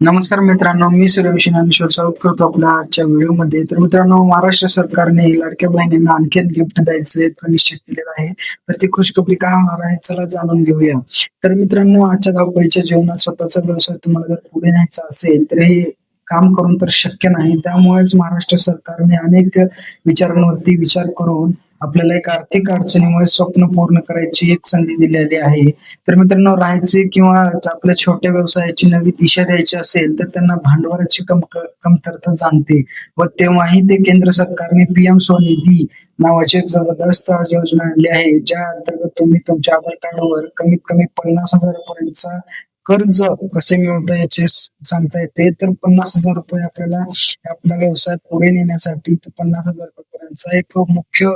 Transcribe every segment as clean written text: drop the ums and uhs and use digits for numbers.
नमस्कार मित्रांनो, मी सूर्यवंशी ज्ञानेश्वर स्वागत करतो आपल्या आजच्या व्हिडिओमध्ये. तर मित्रांनो, महाराष्ट्र सरकारने लाडक्या बहिणींना आणखी गिफ्ट द्यायचं एक निश्चित केलेलं आहे. तर ती खुशखबरी काय होणार आहे, चला जाणून घेऊया. तर मित्रांनो, आजच्या धावपळीच्या जीवनात स्वतःचा व्यवसाय तुम्हाला जर पुढे न्यायचा असेल तर हे काम करून तर शक्य नाही. त्यामुळेच महाराष्ट्र सरकारने अनेक विचारांवरती विचार करून आपल्याला एक आर्थिक अडचणीमुळे स्वप्न पूर्ण करायची एक संधी दिलेली आहे. तर मित्रांनो, राहायचे किंवा आपल्या छोट्या व्यवसायाची नवी दिशा द्यायची असेल तर त्यांना भांडवलाची कमतरता जाणते व तेव्हाही ते केंद्र सरकारने पीएम स्वनिधी नावाची एक जबरदस्त योजना आणली आहे, ज्या अंतर्गत तुम्ही तुमच्या आधार कार्डवर कमीत कमी 50,000 पर्यंतचा कर्ज कसे मिळवता याचे सांगता येते. तर 50,000 रुपये आपल्याला आपला व्यवसाय पुढे नेण्यासाठी 50,000 रुपयांचा एक मुख्य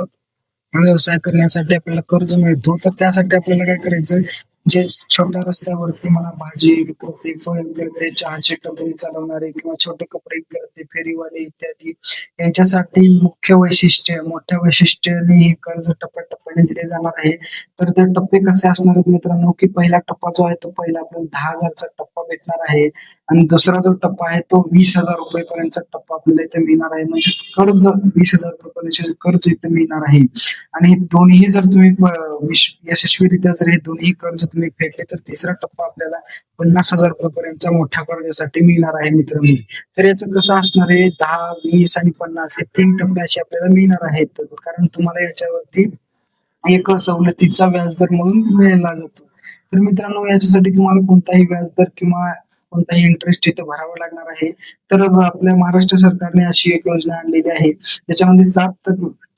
व्यवसाय करण्यासाठी आपल्याला कर्ज मिळतो. तर त्यासाठी आपल्याला काय करायचं, जे छोट्या रस्त्यावरती मला भाजी विक्रेते, फळ विक्रेते, चहाचे टपरी चालवणारे किंवा छोटे कपडे विक्रेते, फेरीवाले इत्यादी यांच्यासाठी मुख्य वैशिष्ट्य, मोठ्या वैशिष्ट्याने हे कर्ज टप्प्याटप्प्याने दिले जाणार आहे. तर ते टप्पे कसे असणार आहेत मित्रांनो, की पहिला टप्पा जो आहे तो पहिला आपल्याला 10,000चा टप्पा भेटणार आहे आणि दुसरा जो टप्पा आहे तो 20,000 रुपयेपर्यंतचा टप्पा आपल्याला इथे मिळणार आहे. म्हणजे कर्ज 20,000 रुपये कर्ज इथे मिळणार आहे. आणि हे दोन्ही जर तुम्ही यशस्वीरित्या जर हे दोन्ही कर्ज तुम्ही फेडले तर तिसरा टप्पा आपल्याला 50,000 रुपयेपर्यंतच्या मोठ्या कर्जासाठी मिळणार आहे मित्रांनो. तर याचं कसं असणार आहे, 10, 20 आणि 50 हे 3 टप्पे असे आपल्याला मिळणार आहेत. कारण तुम्हाला याच्यावरती एक सवलतीचा व्याजदर म्हणून मिळाला जातो. तर मित्रांनो, याच्यासाठी तुम्हाला कोणताही व्याजदर किंवा कोणताही इंटरेस्ट इथे भरावा लागणार आहे. तर आपल्या महाराष्ट्र सरकारने अशी एक योजना आणलेली आहे, त्याच्यामध्ये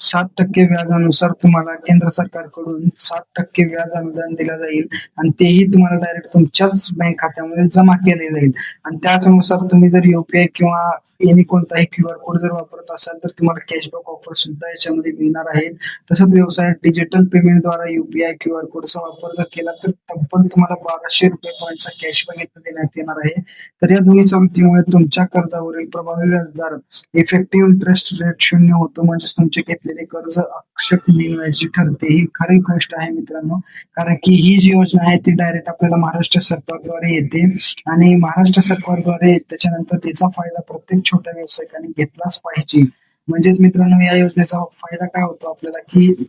7% व्याजानुसार तुम्हाला केंद्र सरकारकडून 7% व्याज अनुदान दिलं जाईल आणि तेही तुम्हाला डायरेक्ट तुमच्याच बँक खात्यामध्ये जमा केले जाईल. आणि त्याचनुसार तुम्ही जर युपीआय किंवा एनी कोणताही क्यूआर कोड जर वापरत असाल तर तुम्हाला कॅशबॅक ऑफर सुद्धा याच्यामध्ये मिळणार आहे. तसंच व्यवसायात डिजिटल पेमेंटद्वारा युपीआय क्यूआर कोडचा वापर जर केला तर तब्बल तुम्हाला 1,200 रुपयेपर्यंतचा कॅशबॅक इथं देण्यात येणार आहे. तर या दोन्ही सवलतीमुळे तुमच्या कर्जावरील प्रभावी व्याजदर, इफेक्टिव्ह इंटरेस्ट रेट 0 होतो. म्हणजेच तुमचे घेतलेले कर्ज आकर्षक मिळण्याची ठरते. ही खरी गोष्ट आहे मित्रांनो. कारण की ही जी योजना आहे ती डायरेक्ट आपल्याला महाराष्ट्र सरकारद्वारे येते आणि महाराष्ट्र सरकारद्वारे त्याच्यानंतर त्याचा फायदा प्रत्येक छोट्या व्यावसायिकाने घेतलाच पाहिजे. म्हणजेच मित्रांनो, या योजनेचा फायदा काय होतो आपल्याला, की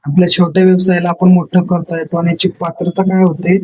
आपल्या छोट्या व्यवसायाला आपण मोठं करता येतो आणि याची पात्रता काय होते,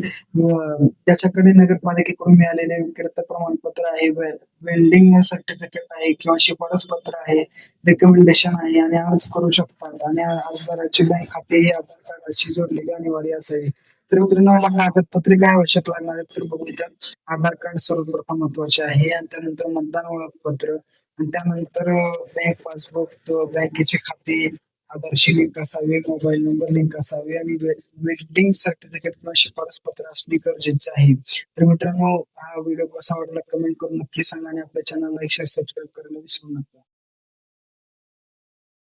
त्याच्याकडे नगरपालिकेकडून मिळालेले विक्रेता प्रमाणपत्र आहे, वेल्डिंग सर्टिफिकेट आहे किंवा शिफारस पत्र आहे, रिकमेंडेशन आहे आणि अर्ज करू शकतात आणि अर्जदाराची बँक खाते हे आधार कार्डाशी जोडलेले अनिवार्य असावे. तर मित्रांनो, मला कागदपत्रे काय आवश्यक लागणार आहेत तर बघूया. आधार कार्ड सर्वप्रथम महत्वाचे आहे आणि त्यानंतर मतदान ओळखपत्र आणि त्यानंतर बँक पासबुक, बँकेचे खाते, आधारशी लिंक असावे, मोबाईल नंबर लिंक असावे आणि वेल्डिंग सर्टिफिकेट किंवा शिफारस पत्र असणे गरजेचे आहे. तर मित्रांनो, हा व्हिडिओ कसा वाटला कमेंट करून नक्की सांगा आणि आपल्या चॅनलला लाईक, शेअर, सबस्क्राईब करायला विसरू नका.